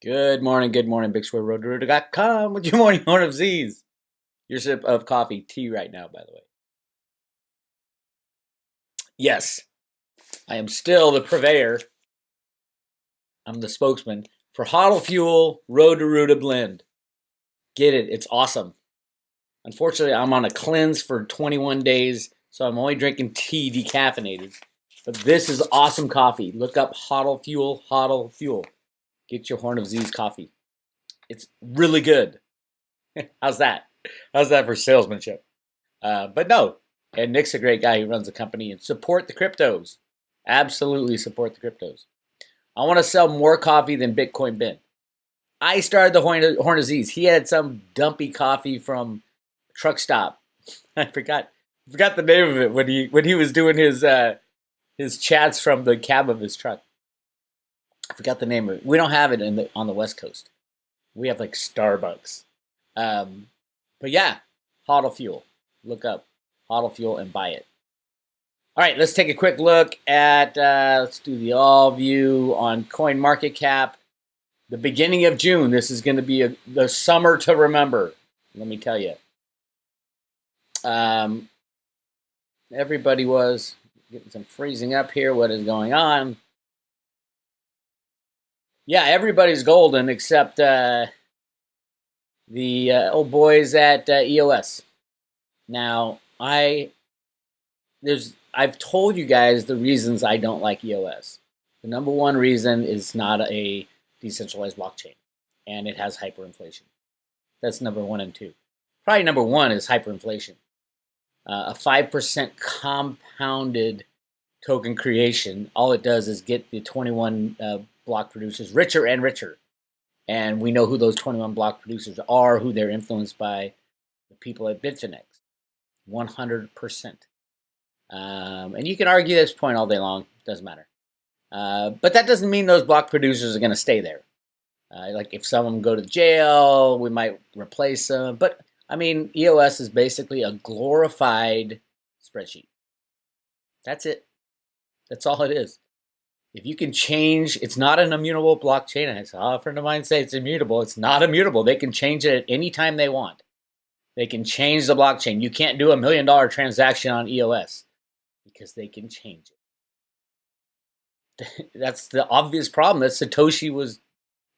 Good morning, Bix Weir, roadrooter.com with your morning horn of Z's. Your sip of coffee, tea right now, by the way. Yes, I am still the purveyor. I'm the spokesman for Hodl Fuel Road to Ruta Blend. Get it, it's awesome. Unfortunately, I'm on a cleanse for 21 days, so I'm only drinking tea decaffeinated. But this is awesome coffee. Look up Hodl Fuel, Hodl Fuel. Get your horn of Z's coffee. It's really good. How's that? How's that for salesmanship? But no, and Nick's a great guy who runs the company, and support the cryptos. Absolutely support the cryptos. I want to sell more coffee than Bitcoin Ben. I started the Horn of Z's. He had some dumpy coffee from Truck Stop. I forgot the name of it when he was doing his chats from the cab of his truck. I forgot the name of it. We don't have it on the West Coast. We have like Starbucks. But yeah, Hodl Fuel. Look up Hodl Fuel and buy it. All right, let's take a quick look at, let's do the all view on CoinMarketCap. The beginning of June, this is going to be the summer to remember, let me tell you. Everybody was getting some freezing up here. What is going on? Yeah, everybody's golden except the old boys at EOS. Now, I've told you guys the reasons I don't like EOS. The number one reason is not a decentralized blockchain, and it has hyperinflation. That's number one and two. Probably number one is hyperinflation. A 5% compounded token creation, all it does is get the 21 block producers richer and richer. And we know who those 21 block producers are, who they're influenced by the people at Bitfinex. 100%. And you can argue this point all day long. Doesn't matter. But that doesn't mean those block producers are going to stay there. Like if some of them go to jail, we might replace them. But, I mean, EOS is basically a glorified spreadsheet. That's it. That's all it is. If you can change, it's not an immutable blockchain. I saw a friend of mine say it's immutable. It's not immutable. They can change it at any time they want. They can change the blockchain. You can't do $1 million transaction on EOS because they can change it. That's the obvious problem that Satoshi was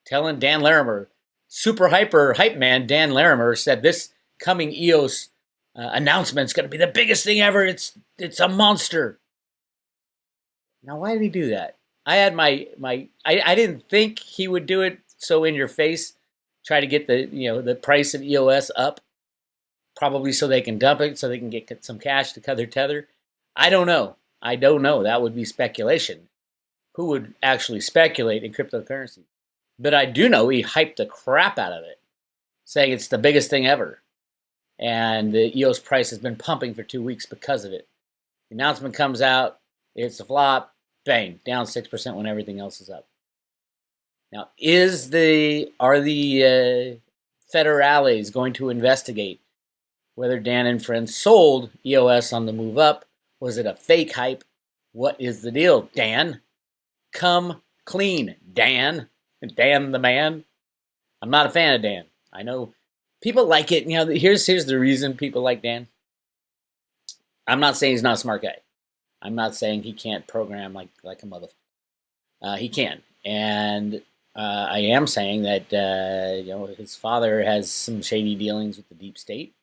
telling Dan Larimer. Super hype man Dan Larimer said this coming EOS announcement is going to be the biggest thing ever. It's a monster. Now, why did he do that? I had I didn't think he would do it so in your face, try to get the price of EOS up, probably so they can dump it, so they can get some cash to cover Tether. I don't know. That would be speculation. Who would actually speculate in cryptocurrency? But I do know he hyped the crap out of it, saying it's the biggest thing ever. And the EOS price has been pumping for 2 weeks because of it. The announcement comes out, it's a flop, bang, down 6% when everything else is up. Now, are the federales going to investigate whether Dan and friends sold EOS on the move up? Was it a fake hype? What is the deal, Dan? Come clean, Dan. Dan the man. I'm not a fan of Dan. I know people like it. Here's the reason people like Dan. I'm not saying he's not a smart guy. I'm not saying he can't program like a motherfucker. He can. And I am saying that his father has some shady dealings with the deep state.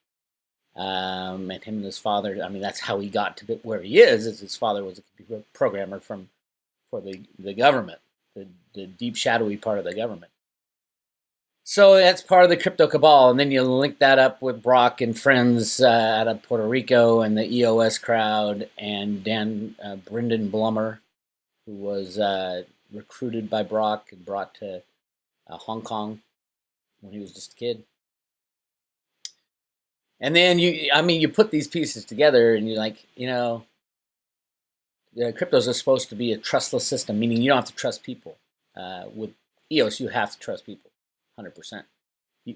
And him and his father, I mean, that's how he got to where he is his father was a computer programmer for the government, the deep shadowy part of the government. So that's part of the crypto cabal, and then you link that up with Brock and friends out of Puerto Rico and the EOS crowd, and Brendan Blummer, who was recruited by Brock and brought to Hong Kong when he was just a kid. And then you put these pieces together, and you're like, the cryptos are supposed to be a trustless system, meaning you don't have to trust people. With EOS, you have to trust people. 100%.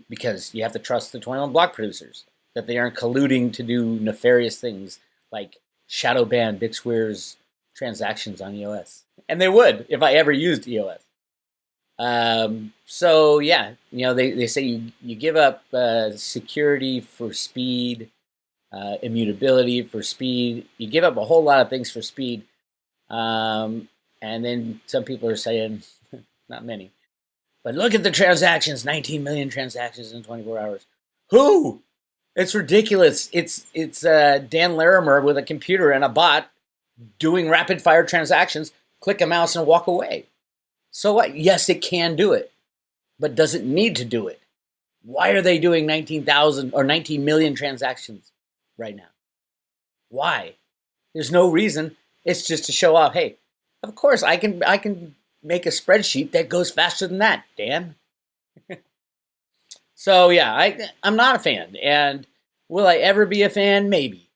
Because you have to trust the 21 block producers, that they aren't colluding to do nefarious things like shadow ban Bix Weir's transactions on EOS. And they would if I ever used EOS. So yeah, they say you give up security for speed, immutability for speed. You give up a whole lot of things for speed. And then some people are saying, not many, but look at the transactions, 19 million transactions in 24 hours. Who? It's ridiculous. It's Dan Larimer with a computer and a bot doing rapid fire transactions. Click a mouse and walk away. So what? Yes, it can do it, but does it need to do it? Why are they doing 19,000 or 19 million transactions right now? Why? There's no reason. It's just to show off. Hey, of course I can make a spreadsheet that goes faster than that, Dan. So yeah, I'm not a fan. And will I ever be a fan? Maybe.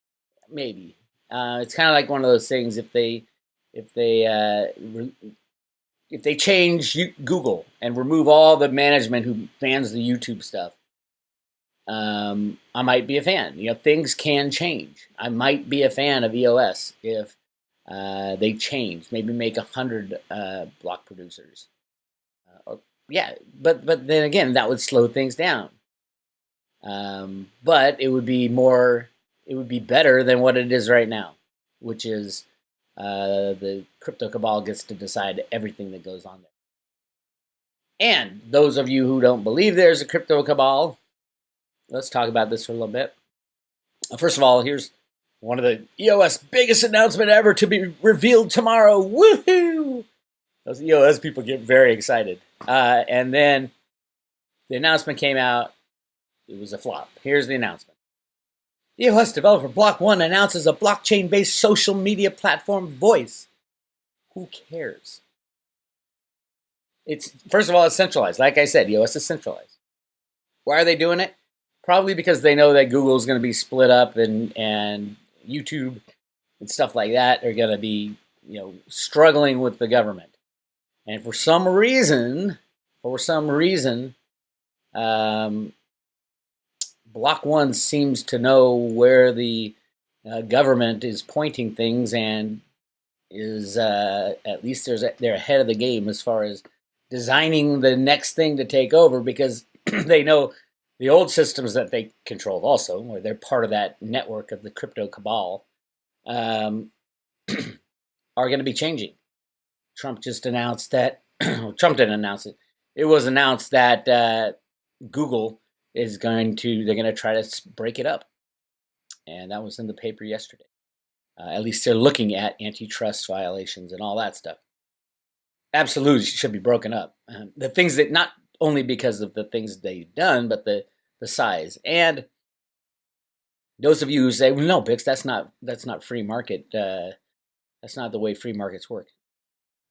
It's kind of like one of those things. If they change Google and remove all the management who bans the YouTube stuff, I might be a fan. Things can change. I might be a fan of EOS if they change. Maybe make 100 block producers. But then again, that would slow things down. But it would be better than what it is right now, which is the crypto cabal gets to decide everything that goes on there. And those of you who don't believe there's a crypto cabal, let's talk about this for a little bit. First of all, here's one of the EOS biggest announcement ever to be revealed tomorrow. Woohoo! Those EOS people get very excited. And then the announcement came out. It was a flop. Here's the announcement. EOS developer Block One announces a blockchain-based social media platform, Voice. Who cares? First of all, it's centralized. Like I said, EOS is centralized. Why are they doing it? Probably because they know that Google is going to be split up and YouTube and stuff like that are going to be, struggling with the government. And for some reason, Block One seems to know where the government is pointing things and is at least they're ahead of the game as far as designing the next thing to take over, because they know the old systems that they control also, or they're part of that network of the crypto cabal, are going to be changing. Trump just announced that, Trump didn't announce it. It was announced that Google they're going to try to break it up. And that was in the paper yesterday. At least they're looking at antitrust violations and all that stuff. Absolutely should be broken up. The things that, not only because of the things they've done, but the size. And those of you who say, well, no, Bix, that's not free market. That's not the way free markets work.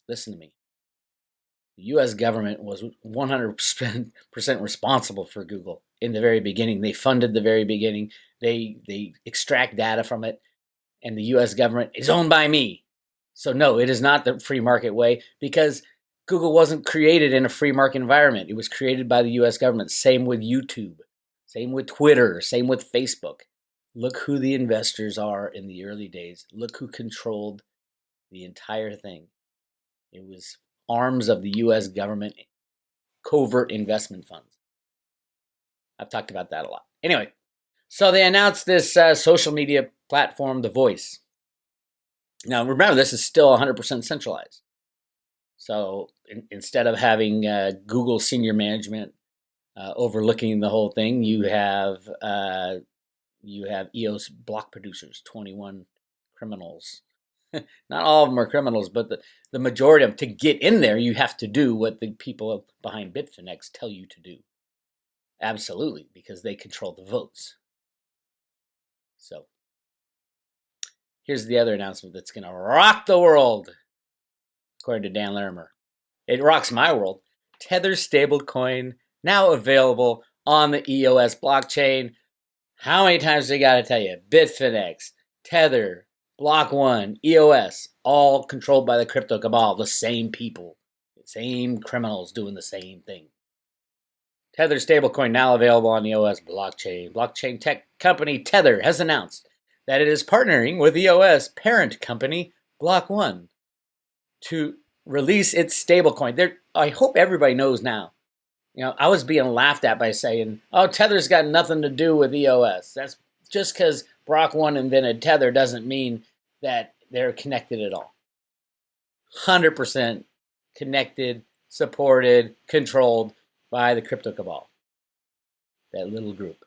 Listen to me. The U.S. government was 100% responsible for Google in the very beginning. They funded the very beginning. They extract data from it, and the U.S. government is owned by me. So no, it is not the free market way, because Google wasn't created in a free market environment. It was created by the U.S. government. Same with YouTube. Same with Twitter. Same with Facebook. Look who the investors are in the early days. Look who controlled the entire thing. It was arms of the U.S. government, covert investment funds. I've talked about that a lot. Anyway, so they announced this social media platform, The Voice. Now, remember, this is still 100% centralized. So instead of having Google senior management overlooking the whole thing, you have EOS block producers, 21 criminals. Not all of them are criminals, but the majority of them. To get in there, you have to do what the people behind Bitfinex tell you to do. Absolutely, because they control the votes. So here's the other announcement that's going to rock the world, according to Dan Larimer. It rocks my world. Tether stablecoin now available on the EOS blockchain. How many times do I got to tell you? Bitfinex, Tether, Block One, EOS, all controlled by the crypto cabal, the same people, the same criminals doing the same thing. Tether stablecoin now available on EOS blockchain. Blockchain tech company Tether has announced that it is partnering with EOS parent company Block One to release its stablecoin. I hope everybody knows now. I was being laughed at by saying, "Oh, Tether's got nothing to do with EOS." That's just because Block 1 invented Tether doesn't mean that they're connected at all. 100% connected, supported, controlled by the crypto cabal, that little group,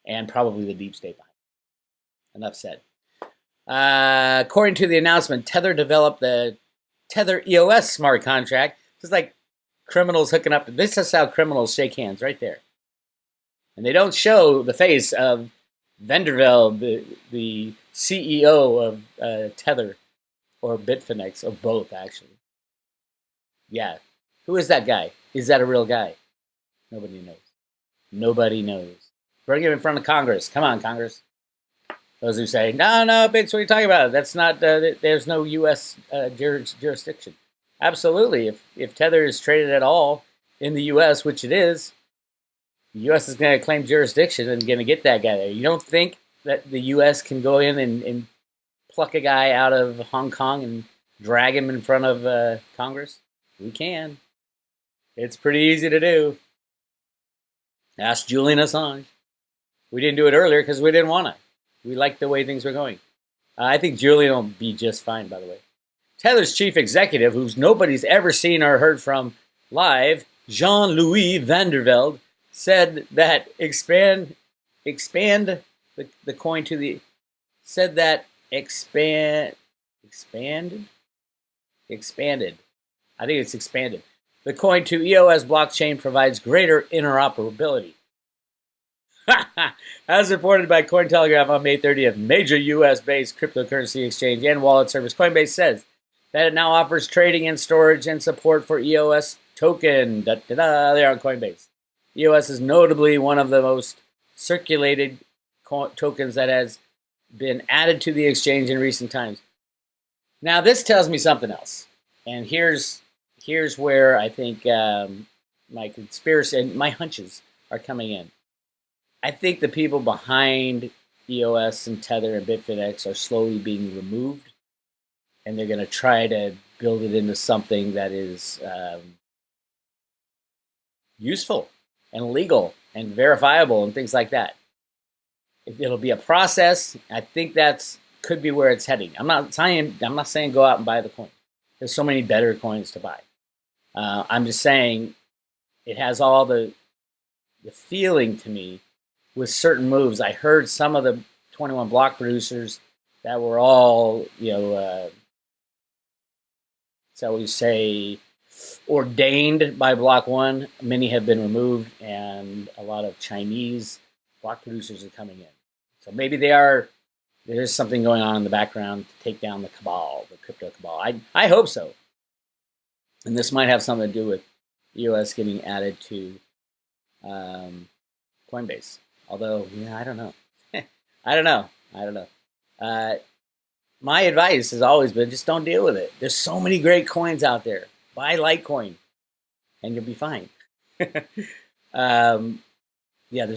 and probably the deep state behind it. Enough said. According to the announcement, Tether developed the Tether EOS smart contract. It's like criminals hooking up. This is how criminals shake hands right there. And they don't show the face of Vandervelde, the CEO of Tether, or Bitfinex, or both, actually. Yeah. Who is that guy? Is that a real guy? Nobody knows. Nobody knows. Bring him in front of Congress. Come on, Congress. Those who say, no, Bix, what are you talking about? That's not, there's no U.S. Jurisdiction. Absolutely. If Tether is traded at all in the U.S., which it is, the U.S. is going to claim jurisdiction and going to get that guy there. You don't think that the U.S. can go in and pluck a guy out of Hong Kong and drag him in front of Congress? We can. It's pretty easy to do. Ask Julian Assange. We didn't do it earlier because we didn't want to. We liked the way things were going. I think Julian will be just fine, by the way. Tether's chief executive, who's nobody's ever seen or heard from live, Jean-Louis Vandervelde, said that expanded. I think it's expanded. The coin to EOS blockchain provides greater interoperability. As reported by Cointelegraph on May 30th, major U.S.-based cryptocurrency exchange and wallet service Coinbase says that it now offers trading and storage and support for EOS token. They're on Coinbase. EOS is notably one of the most circulated tokens that has been added to the exchange in recent times. Now, this tells me something else. And here's where I think my conspiracy and my hunches are coming in. I think the people behind EOS and Tether and Bitfinex are slowly being removed, and they're going to try to build it into something that is useful and legal and verifiable and things like that. It'll be a process. I think that's could be where it's heading. I'm not saying go out and buy the coin. There's so many better coins to buy. I'm just saying it has all the feeling to me with certain moves. I heard some of the 21 block producers that were all, shall we say, ordained by Block 1. Many have been removed, and a lot of Chinese block producers are coming in. So maybe there's something going on in the background to take down the cabal, the crypto cabal. I hope so. And this might have something to do with EOS getting added to Coinbase. Although, I don't know. I don't know. My advice has always been just don't deal with it. There's so many great coins out there. Buy Litecoin, and you'll be fine. There's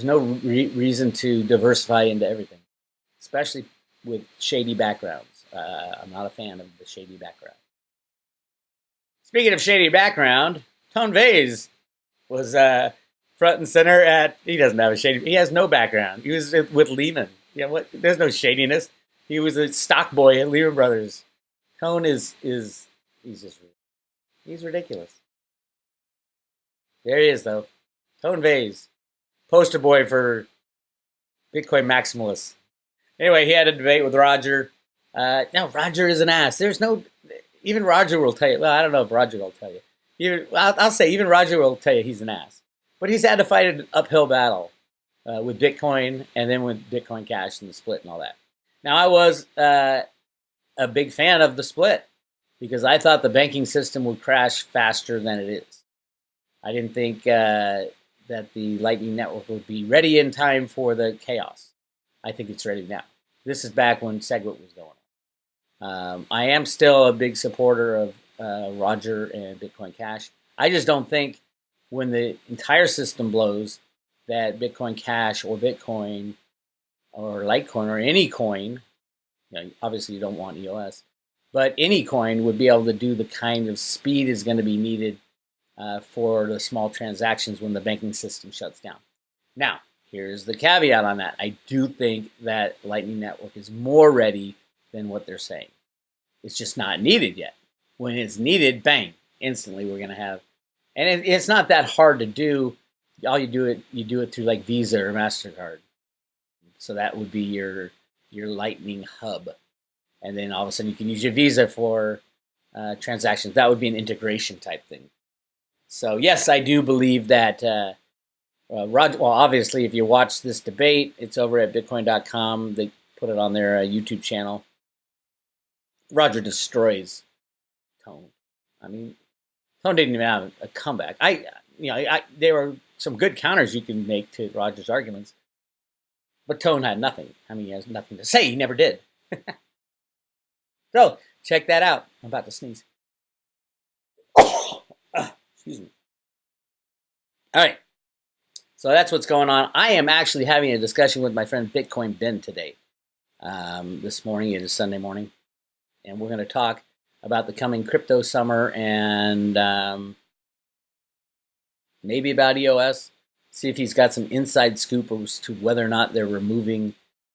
no reason to diversify into everything, especially with shady backgrounds. I'm not a fan of the shady background. Speaking of shady background, Tone Vase was front and center he doesn't have a shady, he has no background. He was with Lehman. There's no shadiness. He was a stock boy at Lehman Brothers. Tone he's ridiculous. There he is, though. Tone Vase, poster boy for Bitcoin maximalists. Anyway, he had a debate with Roger. No, Roger is an ass. Even Roger will tell you. Well, I don't know if Roger will tell you. I'll say even Roger will tell you he's an ass. But he's had to fight an uphill battle with Bitcoin and then with Bitcoin Cash and the split and all that. Now, I was a big fan of the split because I thought the banking system would crash faster than it is. I didn't think that the Lightning Network would be ready in time for the chaos. I think it's ready now. This is back when SegWit was going on. I am still a big supporter of Roger and Bitcoin Cash. I just don't think when the entire system blows that Bitcoin Cash or Bitcoin or Litecoin or any coin, obviously you don't want EOS, but any coin would be able to do the kind of speed is going to be needed for the small transactions when the banking system shuts down. Now, here's the caveat on that. I do think that Lightning Network is more ready than what they're saying. It's just not needed yet. When it's needed, bang, instantly we're going to have. And it's not that hard to do. All you do it through like Visa or MasterCard. So that would be your Lightning hub. And then all of a sudden you can use your Visa for transactions. That would be an integration type thing. So yes, I do believe that Roger, well, obviously, if you watch this debate, it's over at Bitcoin.com. They put it on their YouTube channel. Roger destroys Tone. I mean, Tone didn't even have a comeback. There were some good counters you can make to Roger's arguments, but Tone had nothing. I mean, he has nothing to say. He never did. So check that out. I'm about to sneeze. Excuse me. All right. So that's what's going on. I am actually having a discussion with my friend Bitcoin Ben today. This morning, it is Sunday morning. And we're going to talk about the coming crypto summer and maybe about EOS. See if he's got some inside scoop as to whether or not they're removing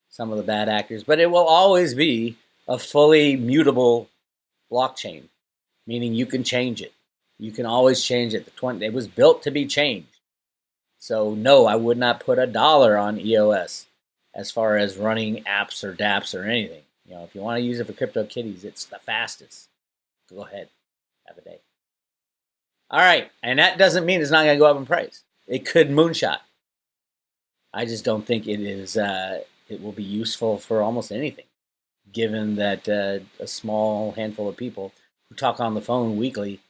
some of the bad actors. But it will always be a fully mutable blockchain, meaning you can change it. You can always change it. It was built to be changed. So no, I would not put $1 on EOS as far as running apps or dApps or anything. You know, if you want to use it for crypto kitties, it's the fastest. Go ahead, have a day. All right, and that doesn't mean it's not going to go up in price. It could moonshot. I just don't think it is. It will be useful for almost anything, given that a small handful of people who talk on the phone weekly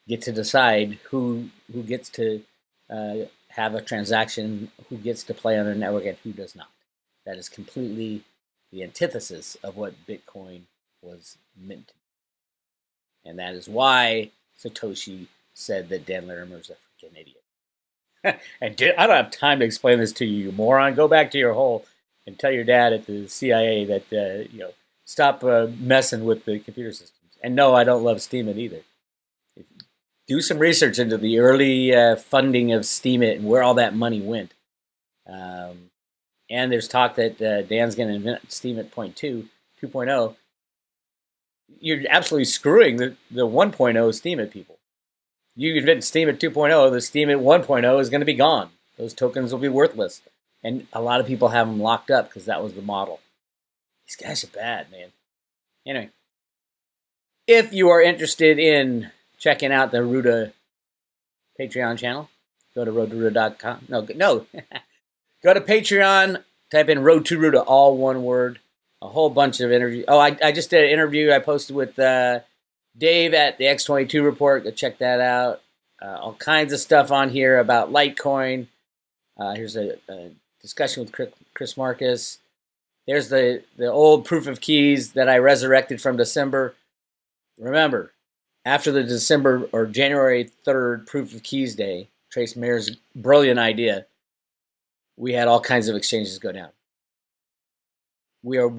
get to decide who gets to have a transaction, who gets to play on their network, and who does not. That is completely the antithesis of what Bitcoin was meant to be. And that is why Satoshi said that Dan Larimer is a freaking idiot. And I don't have time to explain this to you, you moron. Go back to your hole and tell your dad at the CIA that, stop messing with the computer systems. And no, I don't love Steemit either. Do some research into the early funding of Steemit and where all that money went. And there's talk that Dan's going to invent Steemit 2.0. You're absolutely screwing the 1.0 Steemit people. You invent Steemit 2.0, the Steemit 1.0 is going to be gone. Those tokens will be worthless. And a lot of people have them locked up because that was the model. These guys are bad, man. Anyway, if you are interested in checking out the Ruda Patreon channel, go to roadtoruda.com. No. Go to Patreon, type in Road to Ruda, all one word. A whole bunch of interviews. Oh, I just did an interview I posted with Dave at the X22 Report. Go check that out. All kinds of stuff on here about Litecoin. Here's a discussion with Chris Marcus. There's the old proof of keys that I resurrected from December. Remember, after the December or January 3rd proof of keys day, Trace Mayer's brilliant idea, we had all kinds of exchanges go down. We are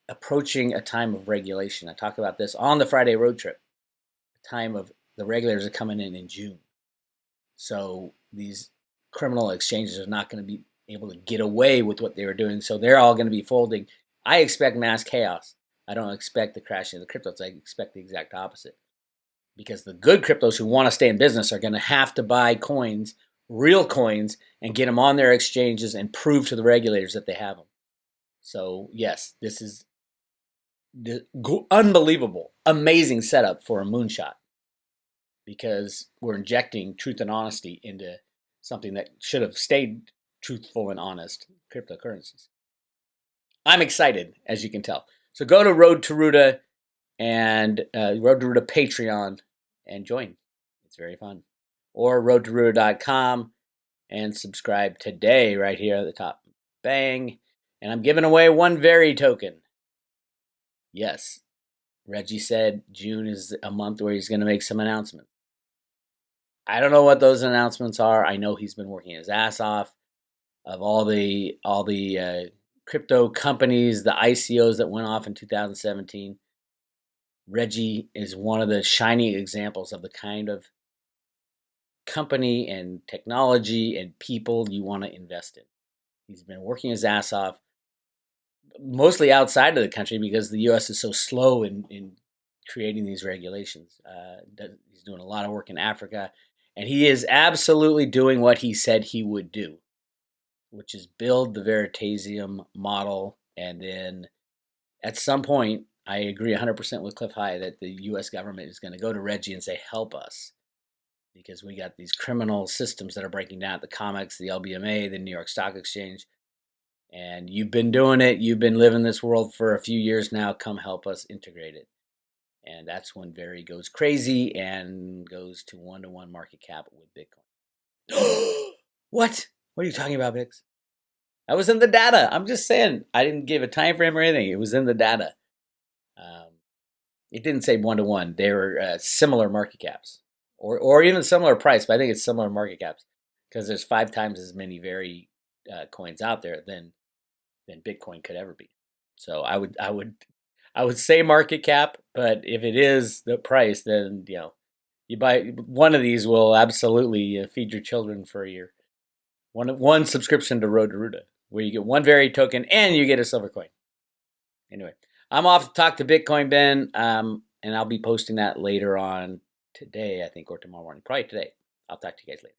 approaching a time of regulation. I talk about this on the Friday road trip. The time of the regulators are coming in June. So these criminal exchanges are not going to be able to get away with what they were doing. So they're all going to be folding. I expect mass chaos. I don't expect the crashing of the cryptos. I expect the exact opposite. Because the good cryptos who want to stay in business are going to have to buy coins, real coins, and get them on their exchanges and prove to the regulators that they have them. So yes, this is the unbelievable, amazing setup for a moonshot, because we're injecting truth and honesty into something that should have stayed truthful and honest, cryptocurrencies. I'm excited, as you can tell. So go to Road to Ruda and Road to Ruda Patreon and join. It's very fun. Or roadtoruda.com and subscribe today right here at the top. Bang. And I'm giving away one very token. Yes, Reggie said June is a month where he's going to make some announcements. I don't know what those announcements are. I know he's been working his ass off. Of all the crypto companies, the ICOs that went off in 2017, Reggie is one of the shining examples of the kind of company and technology and people you want to invest in. He's been working his ass off, mostly outside of the country because the U.S. is so slow in creating these regulations. He's doing a lot of work in Africa, and he is absolutely doing what he said he would do, which is build the Veritasium model. And then at some point, I agree 100% with Cliff High that the U.S. government is going to go to Reggie and say, help us, because we got these criminal systems that are breaking down, the COMEX, the LBMA, the New York Stock Exchange. And you've been doing it. You've been living this world for a few years now. Come help us integrate it. And that's when Very goes crazy and goes to 1-to-1 market cap with Bitcoin. What? What are you talking about, Bix? That was in the data. I'm just saying. I didn't give a time frame or anything. It was in the data. It didn't say 1-to-1. They were similar market caps, or even similar price. But I think it's similar market caps because there's 5 times as many Very coins out there than Bitcoin could ever be. So I would say market cap, but if it is the price, then you buy one of these will absolutely feed your children for a year. One subscription to Road to Ruta, where you get one Very token and you get a silver coin. Anyway, I'm off to talk to Bitcoin Ben, and I'll be posting that later on today, I think, or tomorrow morning. Probably today. I'll talk to you guys later.